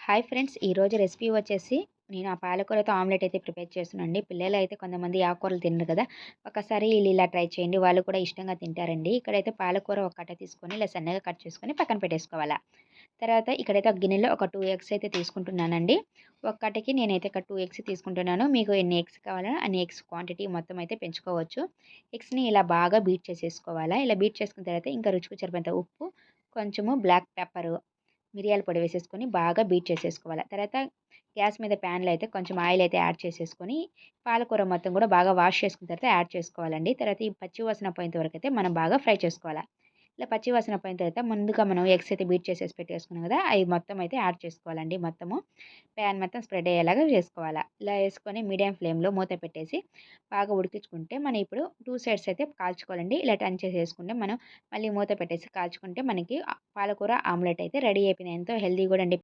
Hi friends! ఈరోజు recipe వచ్చేసి నేను ఆ పాలకూరతో ఆమ్లెట్ అయితే ప్రిపేర్ చేస్తున్నానండి. పిల్లలైతే కొంతమంది ఆకుకూరలు తినరు కదా! ఒకసారి ఈళ్ళు ఇలా ట్రై చేయండి. వాళ్ళు కూడా ఇష్టంగా తింటారండి. ఇక్కడైతే పాలకూర ఒక కట్ట తీసుకొని ఇలా సన్నగా కట్ చేసుకొని పక్కన పెట్టేసుకోవాలా. తర్వాత ఇక్కడైతే ఒక గిన్నెలో ఒక 2 ఎగ్స్ అయితే తీసుకుంటున్నానండి. ఒక కట్టకి నేనైతే ఒక 2 ఎగ్స్ తీసుకుంటున్నాను. మీకు ఎన్ని ఎగ్స్ కావాలో అన్ని ఎగ్స్ క్వాంటిటీ మొత్తం అయితే పెంచుకోవచ్చు. ఎగ్స్‌ని ఇలా బాగా బీట్ చేసేసుకోవాలా. ఇలా బీట్ చేసుకున్న తర్వాత ఇంకా రుచికి సరిపోయేంత ఉప్పు, కొంచెము బ్లాక్ పెప్పరు, మిరియాల పొడి వేసేసుకొని బాగా బీట్ చేసేసుకోవాలి. తర్వాత గ్యాస్ మీద ప్యాన్‌లో అయితే కొంచెం ఆయిల్ అయితే యాడ్ చేసేసుకొని, పాలకూర మొత్తం కూడా బాగా వాష్ చేసుకున్న తర్వాత యాడ్ చేసుకోవాలండి. తర్వాత ఈ పచ్చి వాసన పోయేంత వరకైతే మనం బాగా ఫ్రై చేసుకోవాల. ఇలా పచ్చి వాసన పోయిన తర్వాత ముందుగా మనం ఎగ్స్ అయితే బీట్ చేసేసి పెట్టేసుకున్నాం కదా! అయి మొత్తం అయితే యాడ్ చేసుకోవాలండి మొత్తము. ప్యాన్ మొత్తం స్ప్రెడ్ అయ్యేలాగా చేసుకోవాలా. ఇలా వేసుకొని మీడియం ఫ్లేమ్‌లో మూత పెట్టేసి బాగా ఉడికించుకుంటే మనం ఇప్పుడు 2 సైడ్స్ అయితే కాల్చుకోవాలండి. ఇలా టర్న్ చేసేసుకుంటే మనం మళ్ళీ మూత పెట్టేసి కాల్చుకుంటే మనకి పాలకూర ఆమ్లెట్ అయితే రెడీ అయిపోయింది. ఎంతో హెల్తీ కూడా అండి.